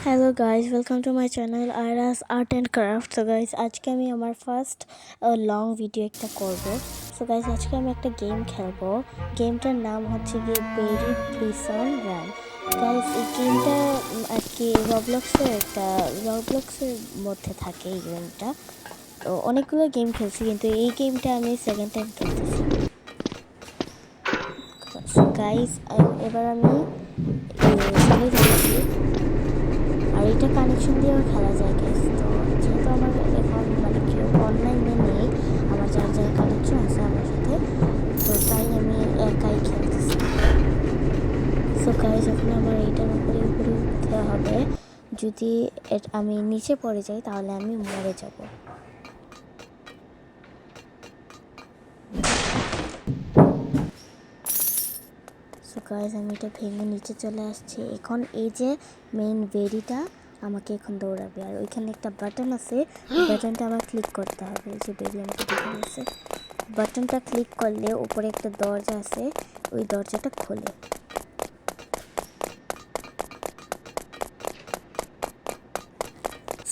Hello guys, welcome to my channel Ayra's art and craft. So guys, আজকে আমি আমার first long video একটা করব। সো গাইজ, আজকে আমি একটা গেম খেলবো। গেমটার নাম হচ্ছে গিয়ে বেরি প্রিসন রান। গাইজ, এই গেমটা আর কি রবলক্সের মধ্যে থাকে এই গেমটা। তো অনেকগুলো গেম খেলছি, কিন্তু এই গেমটা আমি সেকেন্ড টাইম খেলতেছি। সো গাইজ, এবার আমি চলে যাচ্ছি। আর এটা কানেকশন দিয়েও খেলা যায় গাইস। তো যেহেতু আমার এখন কেউ অনলাইনে নেই, আমার যার কানেকশন আছে আমার সাথে, তো তাই আমি একাই খেলতেছি। সো গাইস, এখন আমার এইটার উপরে উঠতে হবে। যদি আমি নিচে পড়ে যাই তাহলে আমি মরে যাব। সো গাইস, আমি এটা ভেঙে নিচে চলে আসছি। এখন এই যে মেইন বেরিটা আমাকে এখন দৌড়াবে, আর ওইখানে একটা বাটন আছে, বাটনটা আমার ক্লিক করতে হবে। এই যে বেরি আমাকে দেখে গেছে, বাটনটা ক্লিক করলে উপরে একটা দরজা আছে, ওই দরজাটা খোলে।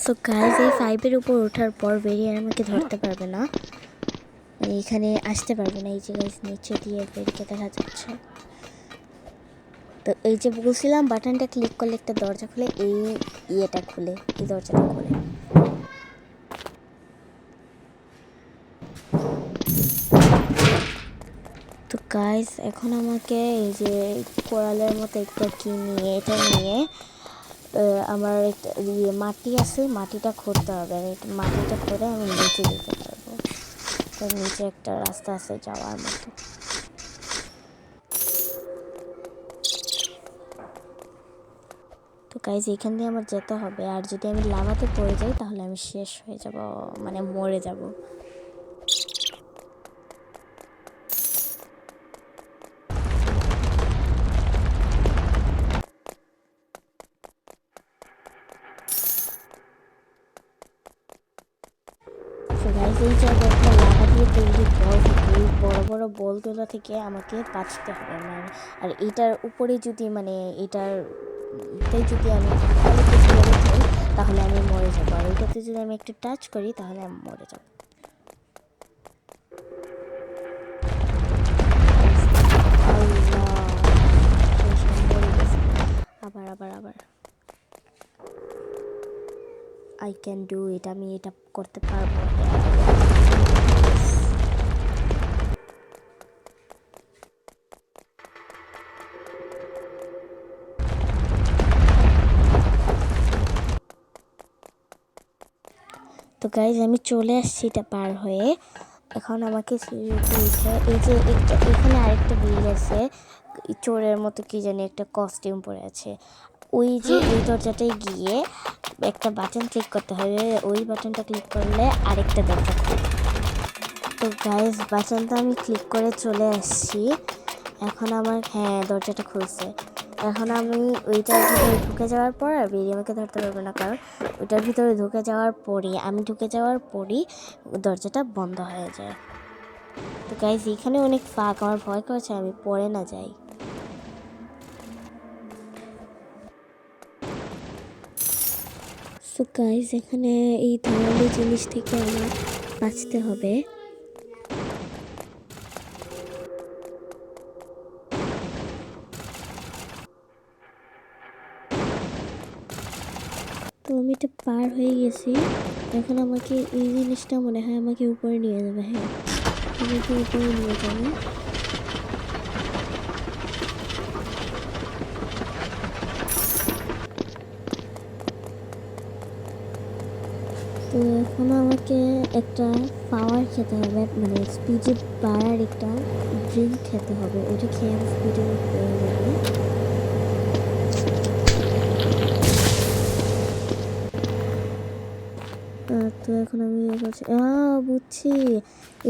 সো গাইস, এই 5-এর উপর ওঠার পর বেরি আর আমাকে ধরতে পারবে না, মানে এখানে আসতে পারবে না। এই যে গাইস, নিচে দিয়ে বেরিকে দেখা যাচ্ছে। তো এই যে বলছিলাম বাটনটা ক্লিক করলে একটা দরজা খুলে, এই ইয়েটা খুলে, এই দরজাটা খুলে। তো গাইস, এখন আমাকে এই যে কোরালের মতো একটা কি নিয়ে এটা নিয়ে আমার একটা মাটি আছে, মাটিটা খুঁড়তে হবে। আর মাটিটা খুঁড়ে আমি নিচে যেতে পারবো। তো নিচে একটা রাস্তা আছে যাওয়ার মতো। তো গাইজ, এখান দিয়ে আমার যেতে হবে। আর যদি আমি লাভাতে পড়ে যাই তাহলে আমি শেষ হয়ে যাব, মানে মরে যাব। তো গাইজ, এই জায়গায় একটা লাভা দিয়ে তৈরি বল থাকে, এই বড় বড় বলগুলো থেকে আমাকে বাঁচতে হবে। মানে আর এটার উপরে যদি এটাই যদি আমি পড়ে যাই তাহলে আমি মরে যাবো। আর এটাতে যদি আমি একটু টাচ করি তাহলে আমি মরে যাবো। আবার আবার আবার আই ক্যান ডু ইট, আমি এটা করতে পারবো। তো গাইজ, আমি চলে আসছি এটা পার হয়ে। এখন আমাকে সিঁড়িতে উঠে, এই যে এখানে আরেকটা বিল আছে, চোরের মতো কি জানি একটা কস্টিউম পরে আছে। ওই দরজাটায় গিয়ে একটা বাটন ক্লিক করতে হবে, ওই বাটনটা ক্লিক করলে আরেকটা দরজা খুলবে। তো গাইজ, বাটনটা আমি ক্লিক করে চলে আসছি। এখন আমার দরজাটা খুলছে। এখন আমি ওইটার ভিতরে ঢুকে যাওয়ার পর আর বেরিয়ে আমাকে ধরতে পারবে না, কারণ ওইটার ভিতরে ঢুকে যাওয়ার পরই দরজাটা বন্ধ হয়ে যায়। তো গাইজ, এখানে অনেক ফাঁক, আমার ভয় করছে আমি পড়ে না যাই। সো গাইজ, এখানে এই ধরনের জিনিস থেকে আমার বাঁচতে হবে। তো আমি এটা পার হয়ে গেছি। এখন আমাকে এই জিনিসটা মনে হয় আমাকে উপরে নিয়ে যাবে। হ্যাঁ, আমাকে উপরে নিয়ে যাবে। তো এখন আমাকে একটা পাওয়ার খেতে হবে, মানে স্পিডে বাড়ার একটা ড্রিঙ্ক খেতে হবে। ওইটা খেয়ে আমি স্পিডে পেয়ে যাবে। তো এখন আমি বলছি, বুঝছি,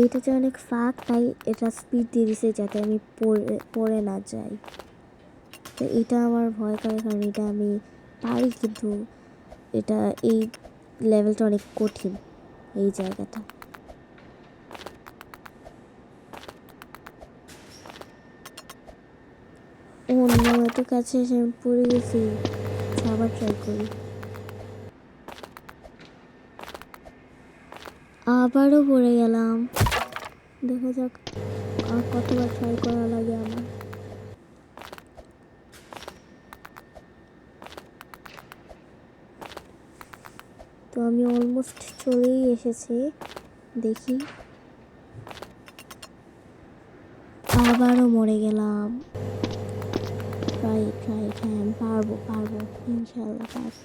এইটাতে অনেক ফাঁক, তাই এটা স্পিড দিয়ে দিছে যাতে আমি পড়ে না যাই। তো এটা আমার ভয় করে, কারণ এটা আমি পারি, কিন্তু এই লেভেলটা অনেক কঠিন, এই জায়গাটা। অন্য একটু কাছে এসে আমি পড়ে গেছি। আবার ট্রাই করি। আবারও পড়ে গেলাম। দেখা যাক আর কতবার ট্রাই করা লাগে আমার। তো আমি অলমোস্ট চলেই এসেছি, দেখি। আবারও মরে গেলাম। ট্রাই ট্রাই ট্রাই, আমি পারবো পারবো, ইনশাল্লাহ পারবো।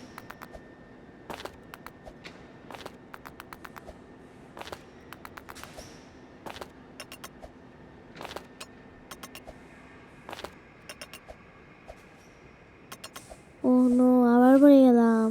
ও নো, আবার পড়ে গেলাম।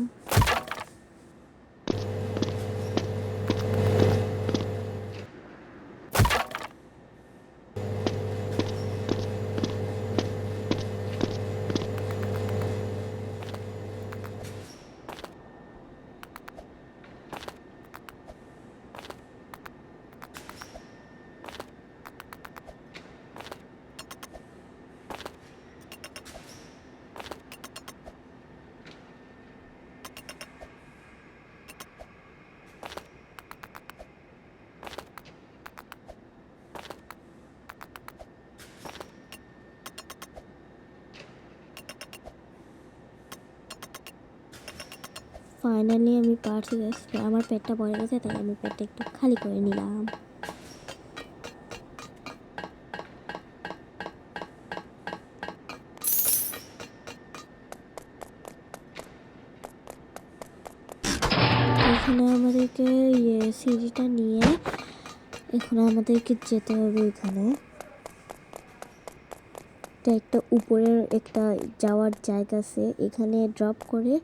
ফাইনালি আমি পারছি। আমার পেটটা ভরে গেছে, তাই আমি পেটটা একটু খালি করে নিলাম। এখানে আমাদেরকে সিঁড়িটা নিয়ে এখানে আমাদেরকে যেতে হবে। এখানে একটা উপরের একটা যাওয়ার জায়গা আছে, এখানে ড্রপ করে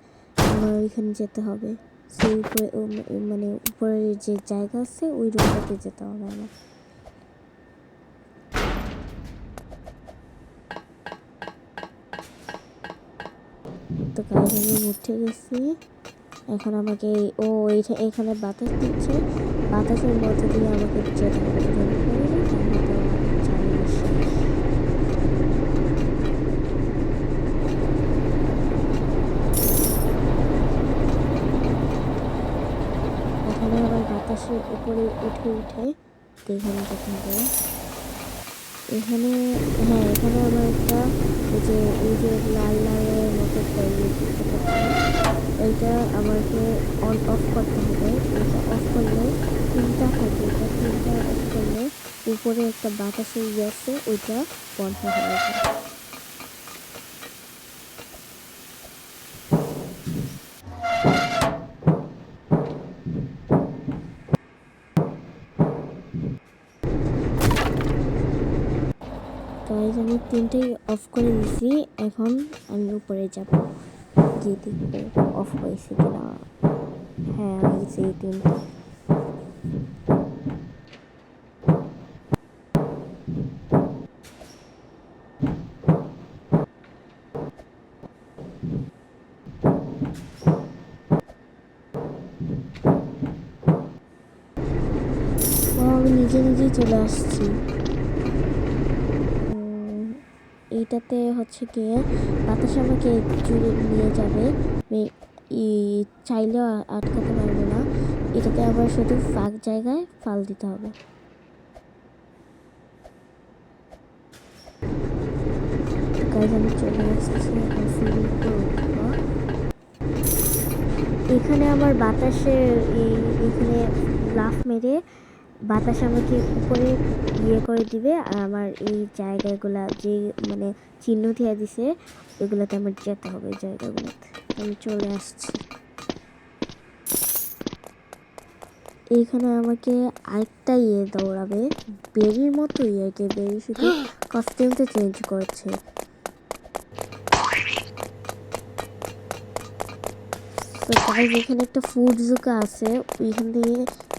আমার ওইখানে যেতে হবে। সেই উপরে মানে উপরের যে জায়গা আছে ওই রুমটাতে যেতে হবে আমার। তো গাইজ আমি উঠে গেছি। এখন আমাকে এখানে বাতাস দিচ্ছে, বাতাসের মধ্যে দিয়ে আমাকে যেতে হবে। এখানে আবার বাতাসের উপরে উঠে উঠে এখানে যেতে হবে। এখানে হ্যাঁ, এখানে আমার একটা এই যে লাল লালের মতো এইটা আমাকে অন অফ করতে হবে। এটা অফ করলে তিনটা থাকে, এটা তিনটা অফ করলে উপরে একটা বাতাসের ইয়ে আছে, ওইটা বন্ধ হয়ে যায়। গাইজ আমি তিনটেই অফ করে দিছি। এখন আমি উপরে যাব, যে দেখবো অফ হয়েছে কিনা। হ্যাঁ হয়েছে, এই তিনটা। আমি নিজে নিজেই চলে আসছি। এইটাতে হচ্ছে গিয়ে বাতাস আমাকে জুড়ে নিয়ে যাবে, চাইলেও আটকাতে পারবে না। এটাতে আবার শুধু ফাঁক জায়গায় ফাল দিতে হবে। গাইজ আমি চলে আসছি, এখানে আমার বাতাসের এখানে লাফ মেরে বাতাস আমাকে উপরে করে দিবে, আর আমার এই জায়গাগুলা যে মানে চিহ্ন দিয়ে দিছে এগুলোতে আমার যেতে হবে। জায়গাগুলোতে আমি চলে আসছি। এইখানে আমাকে আরেকটা দৌড়াবে, বেরির মতো বেরি শুধু কস্টিউমটা চেঞ্জ করছে। তো গাইজ এখানে একটা ফুড জুকা আছে, ওইখান থেকে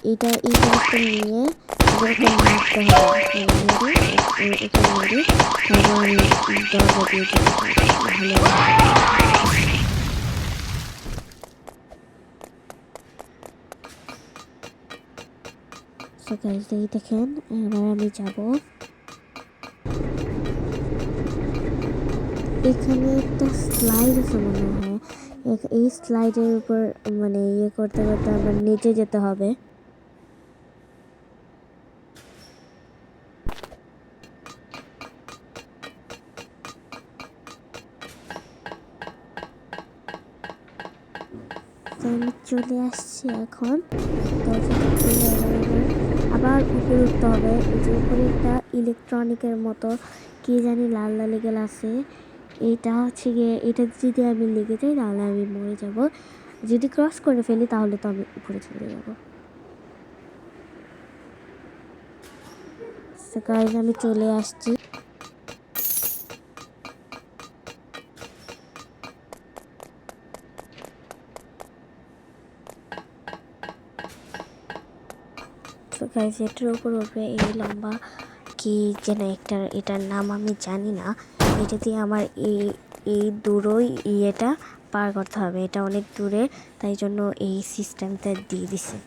এই জিনিসটা নিয়ে মারতে হবে। দেখেন এবার আমি যাব। এখানে একটা স্লাইড আছে মনে হয়, এই স্লাইডের উপর মানে করতে করতে আমার নিচে যেতে হবে। তো আমি চলে আসছি এখন। দরজাটা খুলে আবার উপরে উঠতে হবে। এই যে উপরে একটা ইলেকট্রনিকের মতো কি জানি লাল লাল লেগে আছে। এটা হচ্ছে গিয়ে, এটা যদি আমি লেগে যাই তাহলে আমি মরে যাব। যদি ক্রস করে ফেলি তাহলে তো আমি উপরে চলে যাব। তো গাইস আমি চলে আসছি। তো গাইস এটার উপর উঠবে এই লম্বা কি যেন একটা, এটার নাম আমি জানি না। এটা দিয়ে আমার এই দূরই ইয়েটা পার করতে হবে। এটা অনেক দূরে, তাই জন্য এই সিস্টেমটা দিয়ে দিছে।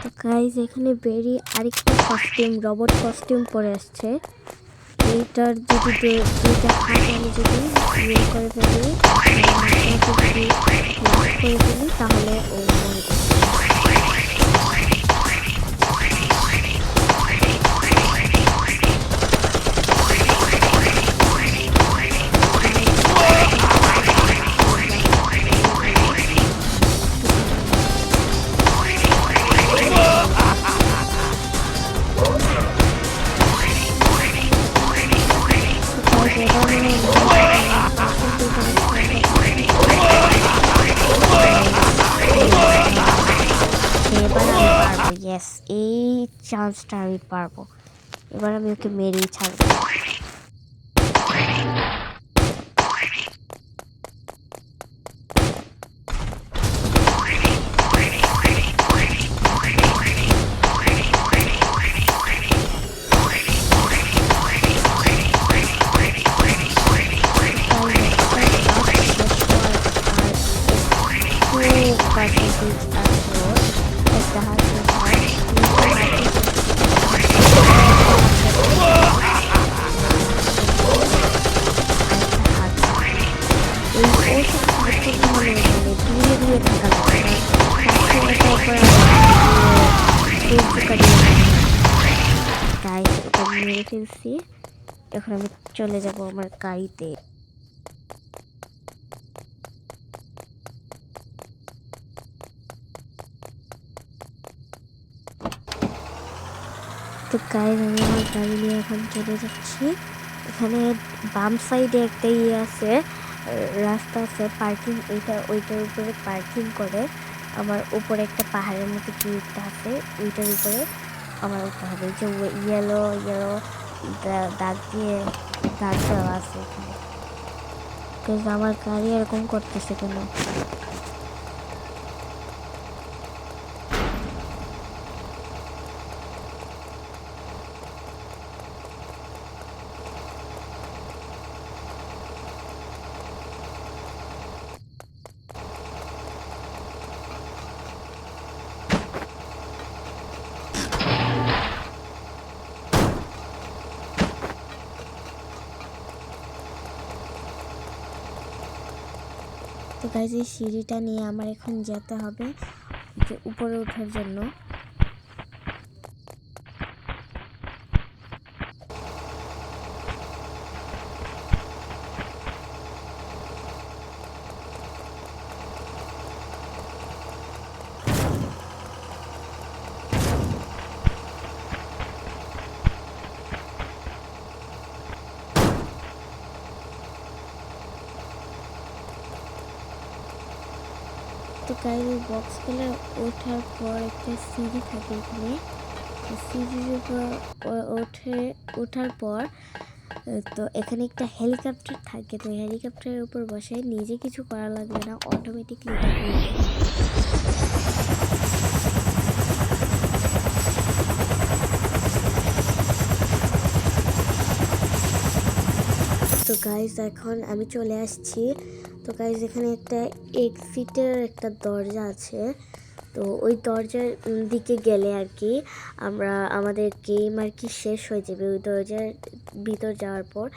তো গাইস এখানে বেরি আরেকটা কস্টিউম, রবট কস্টিউম পরে আসছে। এইটার যদি দুইটা হাত আমি যদি ইয়ে করে ফেলি, যদি করে ফেলি তাহলে ও মরে যাবে। ইয়েস, এই চান্সটা আমি পারবো। এবার আমি ওকে মেরেই ছাড়বো। মেরে ফেলছি। এখন আমি চলে যাব আমার গাড়িতে। তো গাইস আমি আমার গাড়ি নিয়ে এখন চলে যাচ্ছি। এখানে বাম সাইডে একটা ইয়ে আছে, রাস্তা আছে, পার্কিং, ওইটার উপরে পার্কিং করে। আমার উপরে একটা পাহাড়ের মতো কি একটা আছে, ওইটার উপরে আমার উঠতে হবে। যে ইয়েলো ইয়েলো দাগ দিয়ে দাগ দেওয়া আছে এখানে। আমার গাড়ি এরকম করতেছে কেন? তো গাইস এই সিঁড়িটা নিয়ে আমার এখন যেতে হবে যে উপরে ওঠার জন্য। তো গাইস এই বক্সগুলো ওঠার পর একটা সিঁড়ি থাকে এখানে। সিঁড়ির উপর ওঠার পর তো এখানে একটা হেলিকপ্টার থাকে। তো হেলিকপ্টারের উপর বসে নিজে কিছু করা লাগবে না, অটোমেটিকলি এটা হয়ে যাবে। তো গাইস এখন আমি চলে আসছি। তো গাইস এখানে একটা এক্সিটের একটা দরজা আছে। তো ওই দরজার দিকে গেলে আর কি আমাদের গেম আর কি শেষ হয়ে যাবে। ওই দরজার ভিতর যাওয়ার পর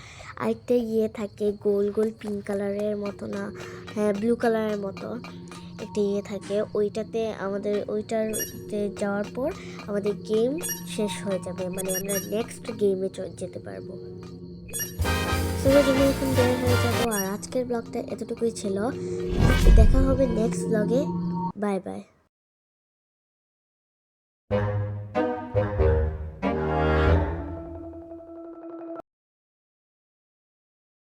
আরেকটা ইয়ে থাকে, গোল গোল পিঙ্ক কালারের মতো, না হ্যাঁ ব্লু কালারের মতো একটা ইয়ে থাকে, ওইটাতে যাওয়ার পর আমাদের গেম শেষ হয়ে যাবে, মানে আমরা নেক্সট গেমে যেতে পারবো। সো আমি এখন বের হয়ে যাবো। আর আজকের ব্লগটা এতটুকুই ছিল। দেখা হবে নেক্সট ব্লগে। Bye bye.